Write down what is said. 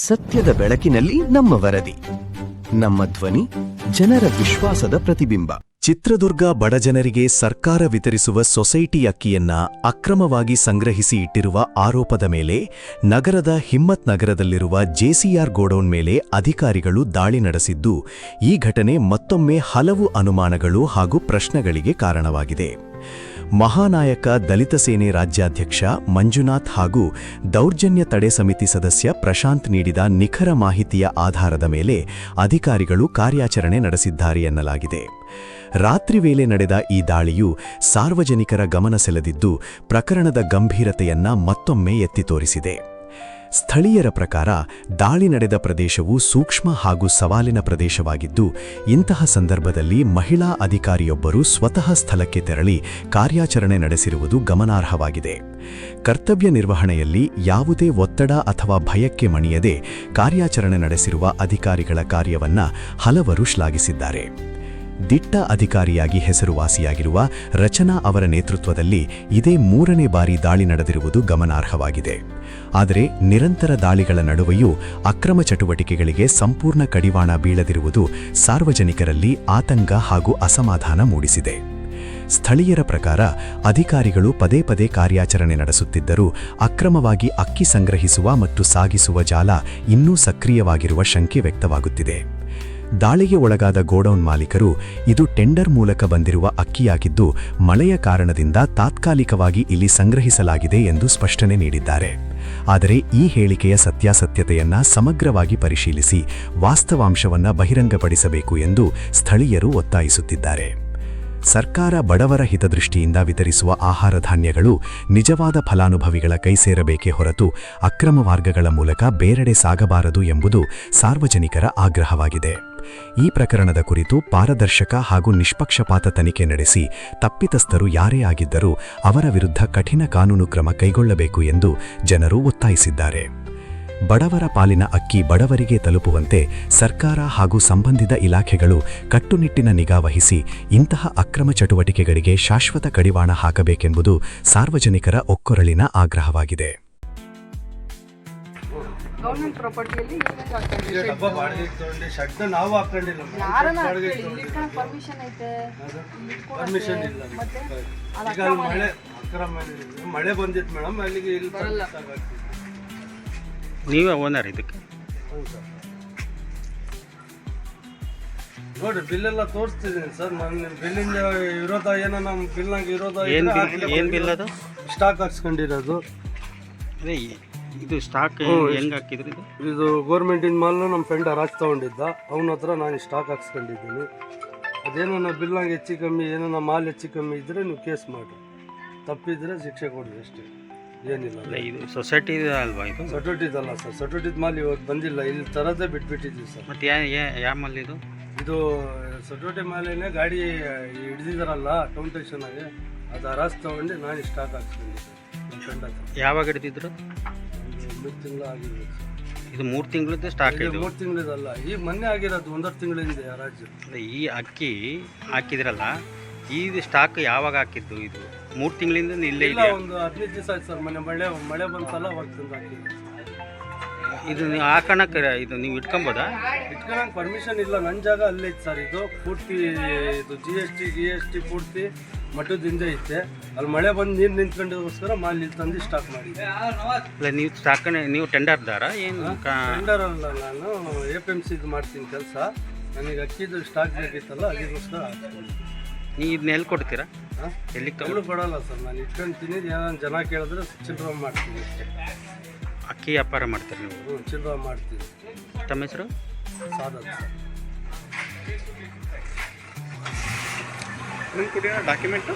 ಸತ್ಯದ ಬೆಳಕಿನಲ್ಲಿ ನಮ್ಮ ವರದಿ, ನಮ್ಮ ಧ್ವನಿ, ಜನರ ವಿಶ್ವಾಸದ ಪ್ರತಿಬಿಂಬ. ಚಿತ್ರದುರ್ಗ ಬಡಜನರಿಗೆ ಸರ್ಕಾರ ವಿತರಿಸುವ ಸೊಸೈಟಿ ಅಕ್ಕಿಯನ್ನ ಅಕ್ರಮವಾಗಿ ಸಂಗ್ರಹಿಸಿ ಇಟ್ಟಿರುವ ಆರೋಪದ ಮೇಲೆ ನಗರದ ಹಿಮ್ಮತ್ ನಗರದಲ್ಲಿರುವ ಜೆಸಿಆರ್ ಗೋಡೌನ್ ಮೇಲೆ ಅಧಿಕಾರಿಗಳು ದಾಳಿ ನಡೆಸಿದ್ದು, ಈ ಘಟನೆ ಮತ್ತೊಮ್ಮೆ ಹಲವು ಅನುಮಾನಗಳು ಹಾಗೂ ಪ್ರಶ್ನೆಗಳಿಗೆ ಕಾರಣವಾಗಿದೆ. ಮಹಾನಾಯಕ ದಲಿತ ಸೇನೆ ರಾಜ್ಯಾಧ್ಯಕ್ಷ ಮಂಜುನಾಥ್ ಹಾಗೂ ದೌರ್ಜನ್ಯ ತಡೆ ಸಮಿತಿ ಸದಸ್ಯ ಪ್ರಶಾಂತ್ ನೀಡಿದ ನಿಖರ ಮಾಹಿತಿಯ ಆಧಾರದ ಮೇಲೆ ಅಧಿಕಾರಿಗಳು ಕಾರ್ಯಾಚರಣೆ ನಡೆಸಿದ್ದಾರೆ ಎನ್ನಲಾಗಿದೆ. ರಾತ್ರಿ ವೇಳೆ ನಡೆದ ಈ ದಾಳಿಯು ಸಾರ್ವಜನಿಕರ ಗಮನ ಸೆಳೆದಿದ್ದು, ಪ್ರಕರಣದ ಗಂಭೀರತೆಯನ್ನ ಮತ್ತೊಮ್ಮೆ ಎತ್ತಿ ತೋರಿಸಿದೆ. ಸ್ಥಳೀಯರ ಪ್ರಕಾರ ದಾಳಿ ನಡೆದ ಪ್ರದೇಶವು ಸೂಕ್ಷ್ಮ ಹಾಗೂ ಸವಾಲಿನ ಪ್ರದೇಶವಾಗಿದ್ದು, ಇಂತಹ ಸಂದರ್ಭದಲ್ಲಿ ಮಹಿಳಾ ಅಧಿಕಾರಿಯೊಬ್ಬರು ಸ್ವತಃ ಸ್ಥಳಕ್ಕೆ ತೆರಳಿ ಕಾರ್ಯಾಚರಣೆ ನಡೆಸಿರುವುದು ಗಮನಾರ್ಹವಾಗಿದೆ. ಕರ್ತವ್ಯ ನಿರ್ವಹಣೆಯಲ್ಲಿ ಯಾವುದೇ ಒತ್ತಡ ಅಥವಾ ಭಯಕ್ಕೆ ಮಣಿಯದೆ ಕಾರ್ಯಾಚರಣೆ ನಡೆಸಿರುವ ಅಧಿಕಾರಿಗಳ ಕಾರ್ಯವನ್ನ ಹಲವರು ಶ್ಲಾಘಿಸಿದ್ದಾರೆ. ದಿಟ್ಟ ಅಧಿಕಾರಿಯಾಗಿ ಹೆಸರುವಾಸಿಯಾಗಿರುವ ರಚನಾ ಅವರ ನೇತೃತ್ವದಲ್ಲಿ ಇದೇ 3ನೇ ಬಾರಿ ದಾಳಿ ನಡೆದಿರುವುದು ಗಮನಾರ್ಹವಾಗಿದೆ. ಆದರೆ ನಿರಂತರ ದಾಳಿಗಳ ನಡುವೆಯೂ ಅಕ್ರಮ ಚಟುವಟಿಕೆಗಳಿಗೆ ಸಂಪೂರ್ಣ ಕಡಿವಾಣ ಬೀಳದಿರುವುದು ಸಾರ್ವಜನಿಕರಲ್ಲಿ ಆತಂಕ ಹಾಗೂ ಅಸಮಾಧಾನ ಮೂಡಿಸಿದೆ. ಸ್ಥಳೀಯರ ಪ್ರಕಾರ ಅಧಿಕಾರಿಗಳು ಪದೇ ಪದೇ ಕಾರ್ಯಾಚರಣೆ ನಡೆಸುತ್ತಿದ್ದರೂ ಅಕ್ರಮವಾಗಿ ಅಕ್ಕಿ ಸಂಗ್ರಹಿಸುವ ಮತ್ತು ಸಾಗಿಸುವ ಜಾಲ ಇನ್ನೂ ಸಕ್ರಿಯವಾಗಿರುವ ಶಂಕೆ ವ್ಯಕ್ತವಾಗುತ್ತಿದೆ. ದಾಳಿಗೆ ಒಳಗಾದ ಗೋಡೌನ್ ಮಾಲೀಕರು ಇದು ಟೆಂಡರ್ ಮೂಲಕ ಬಂದಿರುವ ಅಕ್ಕಿಯಾಗಿದ್ದು, ಮಳೆಯ ಕಾರಣದಿಂದ ತಾತ್ಕಾಲಿಕವಾಗಿ ಇಲ್ಲಿ ಸಂಗ್ರಹಿಸಲಾಗಿದೆ ಎಂದು ಸ್ಪಷ್ಟನೆ ನೀಡಿದ್ದಾರೆ. ಆದರೆ ಈ ಹೇಳಿಕೆಯ ಸತ್ಯಾಸತ್ಯತೆಯನ್ನ ಸಮಗ್ರವಾಗಿ ಪರಿಶೀಲಿಸಿ ವಾಸ್ತವಾಂಶವನ್ನ ಬಹಿರಂಗಪಡಿಸಬೇಕು ಎಂದು ಸ್ಥಳೀಯರು ಒತ್ತಾಯಿಸುತ್ತಿದ್ದಾರೆ. ಸರ್ಕಾರ ಬಡವರ ಹಿತದೃಷ್ಟಿಯಿಂದ ವಿತರಿಸುವ ಆಹಾರ ಧಾನ್ಯಗಳು ನಿಜವಾದ ಫಲಾನುಭವಿಗಳ ಕೈ ಸೇರಬೇಕೇ ಹೊರತು ಅಕ್ರಮ ಮಾರ್ಗಗಳ ಮೂಲಕ ಬೇರೆಡೆ ಸಾಗಬಾರದು ಎಂಬುದು ಸಾರ್ವಜನಿಕರ ಆಗ್ರಹವಾಗಿದೆ. ಈ ಪ್ರಕರಣದ ಕುರಿತು ಪಾರದರ್ಶಕ ಹಾಗೂ ನಿಷ್ಪಕ್ಷಪಾತ ತನಿಖೆ ನಡೆಸಿ ತಪ್ಪಿತಸ್ಥರು ಯಾರೇ ಆಗಿದ್ದರೂ ಅವರ ವಿರುದ್ಧ ಕಠಿಣ ಕಾನೂನು ಕ್ರಮ ಕೈಗೊಳ್ಳಬೇಕು ಎಂದು ಜನರು ಒತ್ತಾಯಿಸಿದ್ದಾರೆ. ಬಡವರ ಪಾಲಿನ ಅಕ್ಕಿ ಬಡವರಿಗೆ ತಲುಪುವಂತೆ ಸರ್ಕಾರ ಹಾಗೂ ಸಂಬಂಧಿತ ಇಲಾಖೆಗಳು ಕಟ್ಟುನಿಟ್ಟಿನ ನಿಗಾ ವಹಿಸಿ ಇಂತಹ ಅಕ್ರಮ ಚಟುವಟಿಕೆಗಳಿಗೆ ಶಾಶ್ವತ ಕಡಿವಾಣ ಹಾಕಬೇಕೆಂಬುದು ಸಾರ್ವಜನಿಕರ ಒಕ್ಕೊರಲಿನ ಆಗ್ರಹವಾಗಿದೆ. ಗೌರ್ಮೆಂಟ್ ಪ್ರಾಪರ್ಟಿಯಲ್ಲಿ ಮಳೆ ಬಂದಿತ್ತು ಮೇಡಮ್, ಅಲ್ಲಿಗೆ ಇಲ್ಲಿ ನೀವೇ ಓನರ್ ಇದಕ್ಕೆ? ನೋಡ್ರಿ ಬಿಲ್ ಎಲ್ಲ ತೋರಿಸ್ತಿದ್ದೀನಿ ಸರ್. ನಾನು ಬಿಲ್ಲಿಂದ ವಿರೋಧ ಏನೋ ನಮ್ಮ ಬಿಲ್ನಾಗ ವಿರೋಧ ಏನು ಬಿಲ್ ಅದು? ಸ್ಟಾಕ್ ಹಾಕ್ಸ್ಕೊಂಡಿರೋದು. ಅದೇ ಇದು ಸ್ಟಾಕ್ ಹೆಂಗೆ ಹಾಕಿದ್ರಿ? ಇದು ಗೌರ್ಮೆಂಟಿನ ಮಾಲ್ನು ನಮ್ಮ ಫ್ರೆಂಡ್ ಹರಾಜ್ ತೊಗೊಂಡಿದ್ದ, ಅವನ ಹತ್ರ ನಾನು ಸ್ಟಾಕ್ ಹಾಕ್ಸ್ಕೊಂಡಿದ್ದೀನಿ. ಅದೇನೋ ನಾವು ಬಿಲ್ನಾಗ ಹೆಚ್ಚು ಕಮ್ಮಿ ಏನೋ ಮಾಲ್ ಹೆಚ್ಚು ಕಮ್ಮಿ ಇದ್ದರೆ ನೀವು ಕೇಸ್ ಮಾಡಿರಿ, ತಪ್ಪಿದ್ರೆ ಶಿಕ್ಷೆ ಕೊಡ್ರಿ ಅಷ್ಟೇ, ಏನಿಲ್ಲ. ಇದು ಸೊಸೈಟಿ ಅಲ್ವಾ? ಇದು ಸೊಸೈಟಿದಲ್ಲ ಸರ್, ಸೊಸೈಟಿದ ಮಾಲ್ ಇವತ್ತು ಬಂದಿಲ್ಲ, ಇಲ್ಲಿ ತರದೇ ಬಿಟ್ಬಿಟ್ಟಿದ್ದೀವಿ ಸರ್. ಮತ್ತು ಯಾವ ಮಾಲ್ ಇದು? ಇದು ಸೊಸೈಟಿ ಮಾಲೇನೆ ಗಾಡಿ ಹಿಡಿದಿದ್ದಾರಲ್ಲ ಟೌನ್ ಸ್ಟೇಷನಾಗೆ, ಅದು ಹರಾಜ್ ತೊಗೊಂಡು ನಾನು ಸ್ಟಾಕ್ ಹಾಕ್ಸ್ಕೊಂಡಿದ್ದೆ ನಮ್ಮ ಫ್ರೆಂಡ್ ಹತ್ರ. ಯಾವಾಗ ಹಿಡಿದಿದ್ರು? 3 ತಿಂಗಳು ಆಗಿರ್ಬೇಕು ಸರ್. ಇದು 3 ತಿಂಗಳದ್ದು ಸ್ಟಾಕ್? ಇದು 3 ತಿಂಗಳದಲ್ಲ, ಈಗ ಮೊನ್ನೆ ಆಗಿರೋದು 1.5 ತಿಂಗಳಿಂದ ಹರಾಜು. ಈ ಅಕ್ಕಿ ಹಾಕಿದ್ರಲ್ಲ, ಇದು ಸ್ಟಾಕ್ ಯಾವಾಗ ಹಾಕಿದ್ದು? ಇದು 3 ತಿಂಗಳಿಂದ ಇಲ್ಲೇ ಇಲ್ಲ, ಒಂದು 15 ದಿವಸ ಆಯ್ತು ಸರ್. ಮಳೆ ಬಂತಲ್ಲ, ಅವಾಗ ತಂದು ಹಾಕಿದ್ವಿ. ಇದು ನೀವು ಹಾಕೋಣಕ್ಕೆ ಇದು ನೀವು ಇಟ್ಕೊಬೋದಾ? ಇಟ್ಕೊಳಕ್ಕೆ ಪರ್ಮಿಷನ್ ಇಲ್ಲ, ನನ್ನ ಜಾಗ ಅಲ್ಲೇ ಇತ್ತು ಸರ್. ಇದು ಪೂರ್ತಿ ಇದು GST ಪೂರ್ತಿ ಮಠದಿಂದ ಐತೆ. ಅಲ್ಲಿ ಮಳೆ ಬಂದು ನೀರು ನಿಂತ್ಕೊಂಡಿಗೋಸ್ಕರ ಮಾಲ್ ಇಲ್ಲಿ ತಂದು ಸ್ಟಾಕ್ ಮಾಡಿದ್ದೆ. ಇಲ್ಲ, ನೀವು ಸ್ಟಾಕ್ ನೀವು ಟೆಂಡರ್ದಾರ ಏನು? ಟೆಂಡರ್ ಅಲ್ಲ, ನಾನು APMC ಇದು ಮಾಡ್ತೀನಿ ಕೆಲಸ. ನನಗೆ ಅಕ್ಕಿದು ಸ್ಟಾಕ್ ಬೇಕಿತ್ತಲ್ಲ, ಅದಕ್ಕೋಸ್ಕರ ಹಾಕ್ತೀನಿ. ನೀವು ಇದನ್ನ ಎಲ್ಲಿ ಕೊಡ್ತೀರಾ? ಎಲ್ಲಿ ಕೊಡಲ್ಲ ಸರ್, ನಾನು ಇಟ್ಕೊಂತೀನಿ. ಏನಾದ್ರು ಜನ ಕೇಳಿದ್ರೆ ಚಿಲ್ಲರೆ ಮಾಡ್ತೀನಿ ಅಷ್ಟೇ. ಅಕ್ಕಿ ವ್ಯಾಪಾರ ಮಾಡ್ತೀರಿ ನೀವು? ಚಿಲ್ಲರೆ ಮಾಡ್ತೀನಿ. ತಮ್ಮ ಹೆಸರು? ಸಾದತ್ ಸರ್. ನಿಮ್ಮ ಕೊಡಿ ಡಾಕ್ಯುಮೆಂಟು.